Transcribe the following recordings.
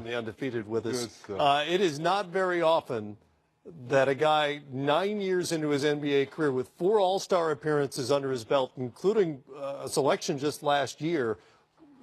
the Undefeated with us. Good It is not very often that a guy 9 years into his NBA career with 4 All-Star appearances under his belt, including a selection just last year,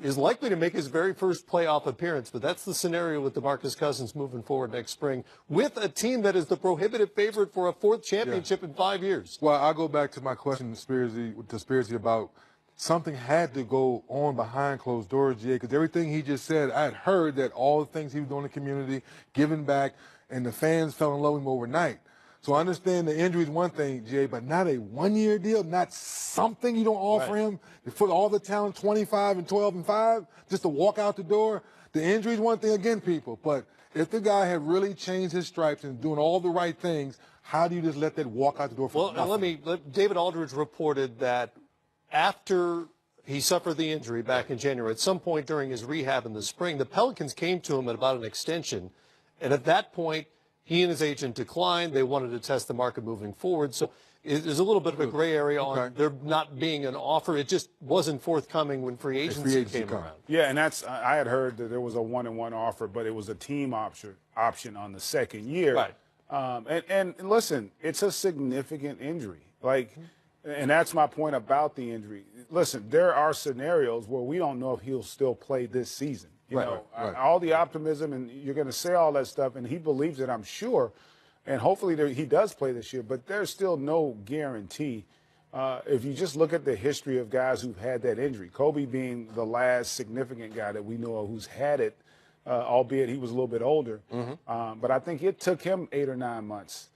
is likely to make his very first playoff appearance. But that's the scenario with DeMarcus Cousins moving forward next spring with a team that is the prohibitive favorite for a 4th championship in 5 years. Well, I'll go back to my question to Spearsy about something had to go on behind closed doors, GA, because everything he just said, I had heard that all the things he was doing in the community, giving back, and the fans fell in love with him overnight. So I understand the injury is one thing, GA, but not a one-year deal, not something you don't offer him for all the talent, 25 and 12 and 5, just to walk out the door. The injury is one thing again, people, but if the guy had really changed his stripes and doing all the right things, how do you just let that walk out the door for nothing? David Aldridge reported that after he suffered the injury back in January, at some point during his rehab in the spring, the Pelicans came to him about an extension, and at that point, he and his agent declined. They wanted to test the market moving forward. So there's a little bit of a gray area on there not being an offer. It just wasn't forthcoming when free agency came around. Yeah, and I had heard that there was a 1-and-1 offer, but it was a team option on the second year. Right. And listen, it's a significant injury. And that's my point about the injury. Listen, there are scenarios where we don't know if he'll still play this season. You know, all the optimism, and you're going to say all that stuff, and he believes it, I'm sure, and hopefully he does play this year, but there's still no guarantee. If you just look at the history of guys who've had that injury, Kobe being the last significant guy that we know of who's had it, albeit he was a little bit older, but I think it took him 8 or 9 months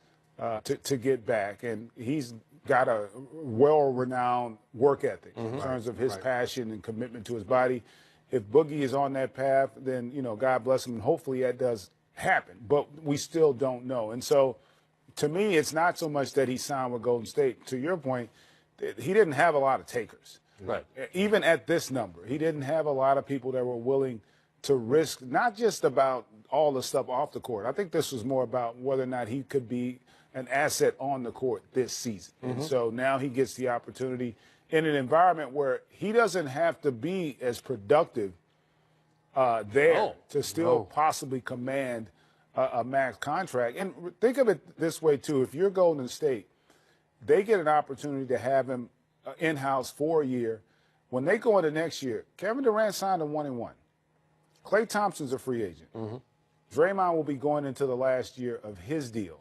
to get back, and he's got a well-renowned work ethic in terms of his passion and commitment to his body. If Boogie is on that path, then, you know, God bless him, and hopefully that does happen. But we still don't know. And so, to me, it's not so much that he signed with Golden State. To your point, he didn't have a lot of takers. Right. Even at this number, he didn't have a lot of people that were willing to risk, not just about all the stuff off the court. I think this was more about whether or not he could be an asset on the court this season. And so now he gets the opportunity in an environment where he doesn't have to be as productive to still possibly command a max contract. And think of it this way, too. If you're Golden State, they get an opportunity to have him in-house for a year. When they go into next year, Kevin Durant signed a 1-and-1. Klay Thompson's a free agent. Draymond will be going into the last year of his deal.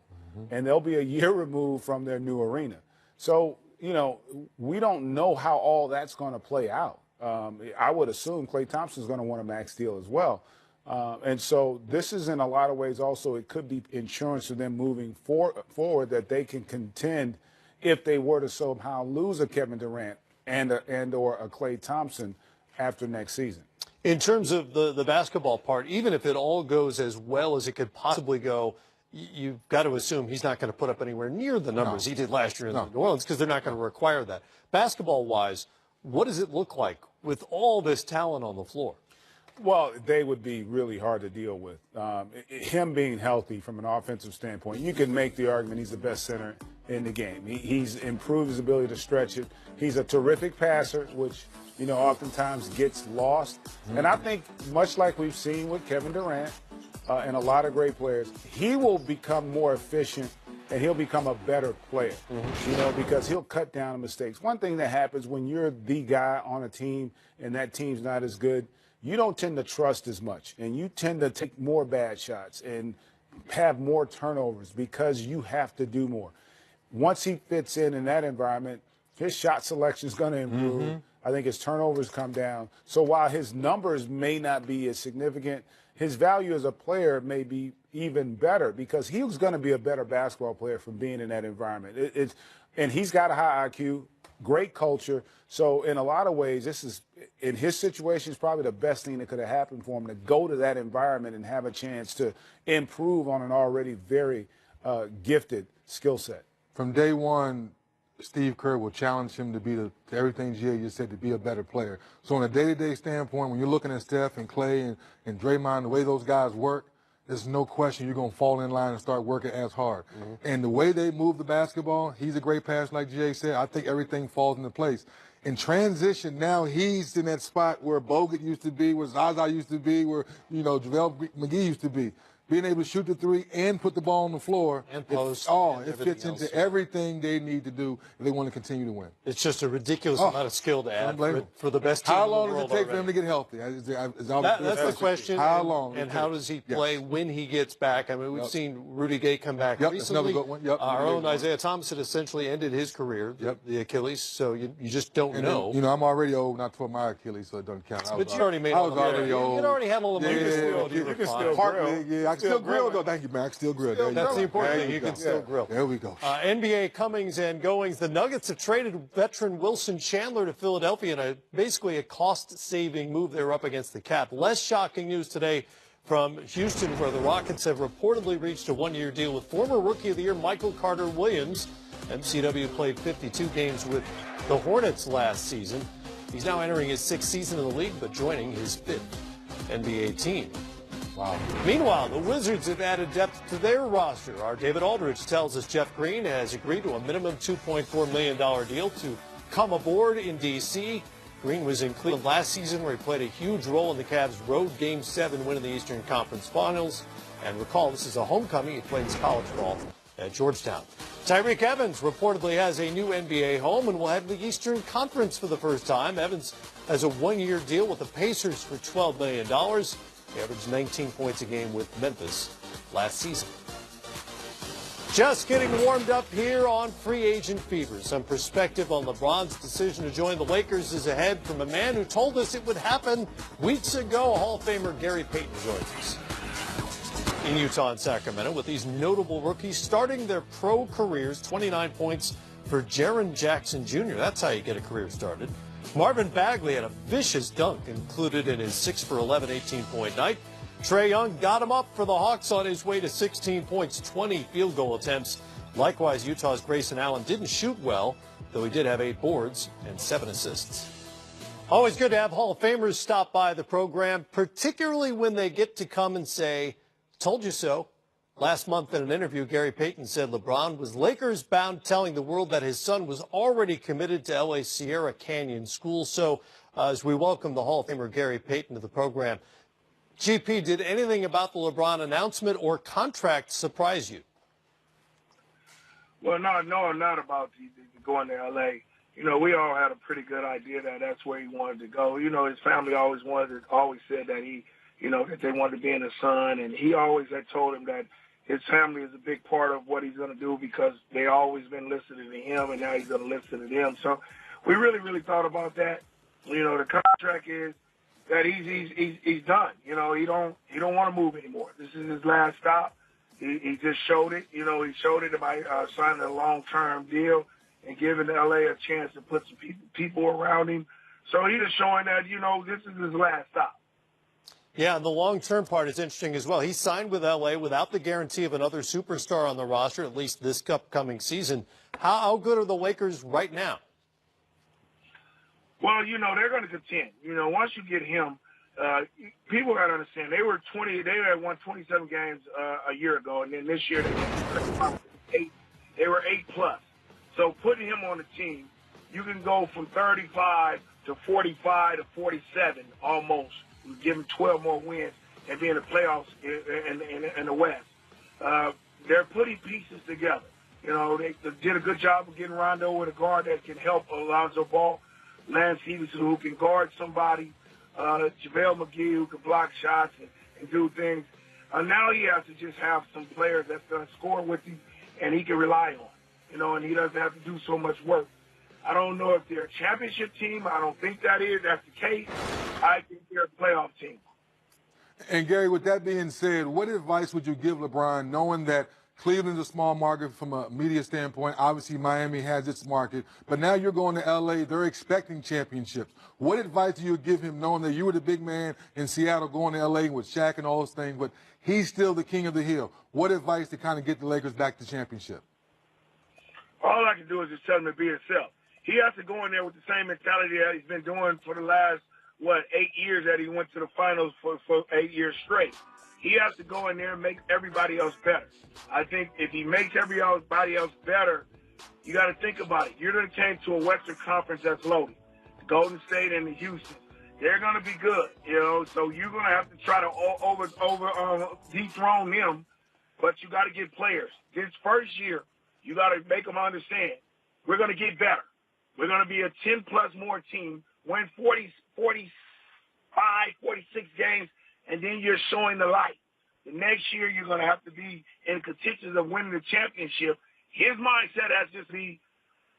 And they'll be a year removed from their new arena. So, you know, we don't know how all that's going to play out. I would assume Klay Thompson's going to want a max deal as well. And so this is in a lot of ways also it could be insurance to them moving forward that they can contend if they were to somehow lose a Kevin Durant and or a Klay Thompson after next season. In terms of the basketball part, even if it all goes as well as it could possibly go, you've got to assume he's not going to put up anywhere near the numbers he did last year in New Orleans because they're not going to require that. Basketball-wise, what does it look like with all this talent on the floor? Well, they would be really hard to deal with. Him being healthy from an offensive standpoint, you can make the argument he's the best center in the game. He's improved his ability to stretch it. He's a terrific passer, which, you know, oftentimes gets lost. And I think much like we've seen with Kevin Durant, and a lot of great players, he will become more efficient and he'll become a better player, you know, because he'll cut down on mistakes. One thing that happens when you're the guy on a team and that team's not as good, you don't tend to trust as much, and you tend to take more bad shots and have more turnovers because you have to do more. Once he fits in that environment, his shot selection is going to improve. I think his turnovers come down. So while his numbers may not be as significant, his value as a player may be even better because he was going to be a better basketball player from being in that environment. And he's got a high IQ, great culture. So in a lot of ways, this is, in his situation, is probably the best thing that could have happened for him to go to that environment and have a chance to improve on an already very gifted skill set. From day one, Steve Kerr will challenge him to be everything GA just said, to be a better player. So on a day-to-day standpoint, when you're looking at Steph and Klay and Draymond, the way those guys work, there's no question you're going to fall in line and start working as hard. And the way they move the basketball, he's a great passer, like GA said. I think everything falls into place. In transition, now he's in that spot where Bogut used to be, where Zaza used to be, where, JaVale McGee used to be. Being able to shoot the three and put the ball on the floor. And post. It fits into everything they need to do if they want to continue to win. It's just a ridiculous amount of skill to add for the best team How in the long world does it take for already. him to get healthy? That's the question. How long? And how does he play when he gets back? I mean, we've seen Rudy Gay come back That's recently. another good one. Our own Isaiah Thomas had essentially ended his career, the Achilles, so you just don't know. Then, I'm already old, not for my Achilles, so it doesn't count. But you already made all the already old. You already had all the moves. You can still grill. Yeah, I can still grill, though. Thank you, man. I can still grill. That's the important thing. You can still grill. There we go. NBA comings and goings. The Nuggets have traded veteran Wilson Chandler to Philadelphia in basically a cost-saving move. They were up against the cap. Less shocking news today from Houston, where the Rockets have reportedly reached a one-year deal with former Rookie of the Year Michael Carter-Williams. MCW played 52 games with the Hornets last season. He's now entering his sixth season in the league, but joining his fifth NBA team. Wow. Meanwhile, the Wizards have added depth to their roster. Our David Aldridge tells us Jeff Green has agreed to a minimum $2.4 million deal to come aboard in D.C. Green was in Cleveland last season, where he played a huge role in the Cavs' road Game 7 win in the Eastern Conference Finals. And recall, this is a homecoming. He played his college ball at Georgetown. Tyreek Evans reportedly has a new NBA home and will head to the Eastern Conference for the first time. Evans has a one-year deal with the Pacers for $12 million. He averaged 19 points a game with Memphis last season. Just getting warmed up here on Free Agent Fever. Some perspective on LeBron's decision to join the Lakers is ahead from a man who told us it would happen weeks ago. Hall of Famer Gary Payton joins us in Utah and Sacramento with these notable rookies starting their pro careers. 29 points for Jaren Jackson Jr. That's how you get a career started. Marvin Bagley had a vicious dunk included in his 6 for 11 18-point night. Trae Young got him up for the Hawks on his way to 16 points, 20 field goal attempts. Likewise, Utah's Grayson Allen didn't shoot well, though he did have 8 boards and 7 assists. Always good to have Hall of Famers stop by the program, particularly when they get to come and say, "Told you so." Last month in an interview, Gary Payton said LeBron was Lakers-bound, telling the world that his son was already committed to L.A.'s Sierra Canyon School. So as we welcome the Hall of Famer Gary Payton to the program, GP, did anything about the LeBron announcement or contract surprise you? Well, no, not about going to L.A. We all had a pretty good idea that that's where he wanted to go. His family always said that that they wanted to be in the sun, and he always had told him that his family is a big part of what he's going to do because they always been listening to him, and now he's going to listen to them. So we really, really thought about that. The contract is that he's done. He don't want to move anymore. This is his last stop. He just showed it. He showed it by signing a long-term deal and giving L.A. a chance to put some people around him. So he's just showing that, this is his last stop. Yeah, and the long-term part is interesting as well. He signed with L.A. without the guarantee of another superstar on the roster, at least this upcoming season. How good are the Lakers right now? Well, they're going to contend. Once you get him, people got to understand, they had won 27 games a year ago, and then this year they were 8+. So putting him on the team, you can go from 35 to 45 to 47 almost. Give him 12 more wins and be in the playoffs in the West. They're putting pieces together. They did a good job of getting Rondo with a guard that can help Alonzo Ball, Lance Stevenson who can guard somebody, JaVale McGee who can block shots and do things. Now he has to just have some players that's going to score with him and he can rely on, and he doesn't have to do so much work. I don't know if they're a championship team. I don't think that's the case. I think they're a playoff team. And, Gary, with that being said, what advice would you give LeBron, knowing that Cleveland's a small market from a media standpoint? Obviously, Miami has its market. But now you're going to L.A. They're expecting championships. What advice do you give him, knowing that you were the big man in Seattle going to L.A. with Shaq and all those things, but he's still the king of the hill? What advice to kind of get the Lakers back to championship? All I can do is just tell him to be himself. He has to go in there with the same mentality that he's been doing for the last, 8 years that he went to the finals for 8 years straight. He has to go in there and make everybody else better. I think if he makes everybody else better, you got to think about it. You're going to came to a Western Conference that's loaded. Golden State and the Houston. They're going to be good, so you're going to have to try to dethrone them, but you got to get players. This first year, you got to make them understand we're going to get better. We're going to be a 10-plus more team, win 40, 45, 46 games, and then you're showing the light. The next year, you're going to have to be in contention of winning the championship. His mindset has to be,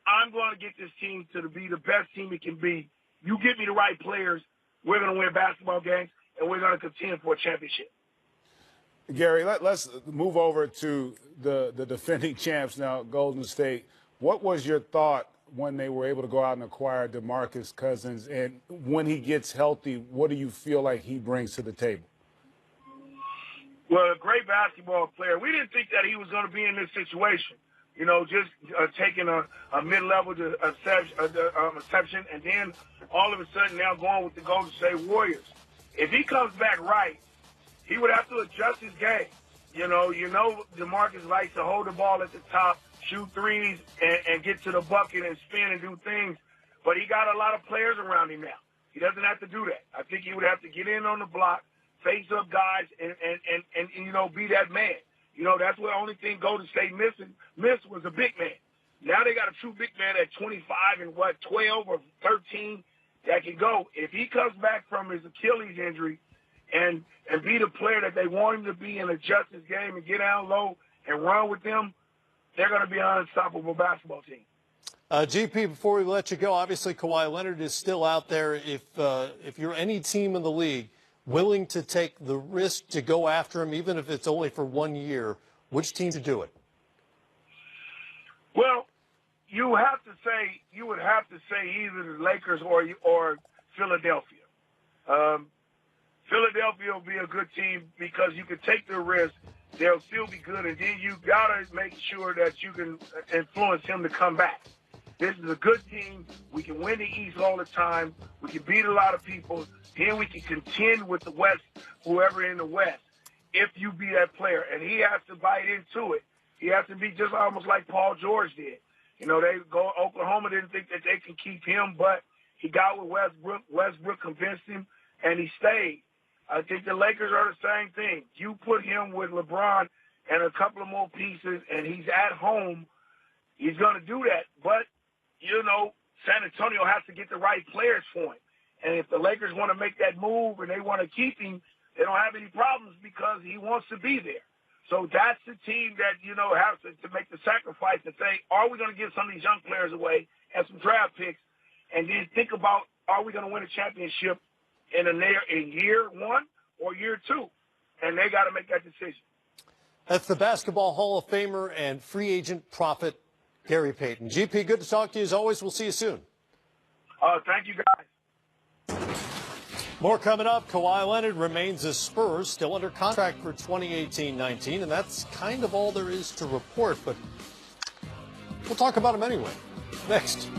I'm going to get this team to be the best team it can be. You get me the right players, we're going to win basketball games, and we're going to contend for a championship. Gary, let's move over to the defending champs now, Golden State. What was your thought when they were able to go out and acquire DeMarcus Cousins? And when he gets healthy, what do you feel like he brings to the table? Well, a great basketball player. We didn't think that he was going to be in this situation. Just taking a mid-level exception, and then all of a sudden now going with the Golden State Warriors. If he comes back right, he would have to adjust his game. DeMarcus likes to hold the ball at the top, shoot threes, and get to the bucket and spin and do things. But he got a lot of players around him now. He doesn't have to do that. I think he would have to get in on the block, face up guys, and be that man. That's the only thing Golden State missed was a big man. Now they got a true big man at 25 and 12 or 13 that can go. If he comes back from his Achilles injury and be the player that they want him to be and adjust his game and get down low and run with them, they're going to be an unstoppable basketball team. GP, before we let you go, obviously Kawhi Leonard is still out there. If you're any team in the league willing to take the risk to go after him, even if it's only for 1 year, which team to do it? Well, you would have to say either the Lakers or Philadelphia. Philadelphia will be a good team because you can take the risk. They'll still be good, and then you got to make sure that you can influence him to come back. This is a good team. We can win the East all the time. We can beat a lot of people. Then we can contend with the West, whoever in the West, if you be that player. And he has to bite into it. He has to be just almost like Paul George did. Oklahoma didn't think that they can keep him, but he got with Westbrook. Westbrook convinced him, and he stayed. I think the Lakers are the same thing. You put him with LeBron and a couple of more pieces, and he's at home, he's going to do that. But, San Antonio has to get the right players for him. And if the Lakers want to make that move and they want to keep him, they don't have any problems because he wants to be there. So that's the team that, has to make the sacrifice and say, are we going to give some of these young players away and some draft picks? And then think about, are we going to win a championship in year one or year two? And they got to make that decision. That's the Basketball Hall of Famer and free agent prophet, Gary Payton. GP, good to talk to you as always. We'll see you soon. Thank you, guys. More coming up. Kawhi Leonard remains a Spur, still under contract for 2018-19, and that's kind of all there is to report, but we'll talk about him anyway. Next.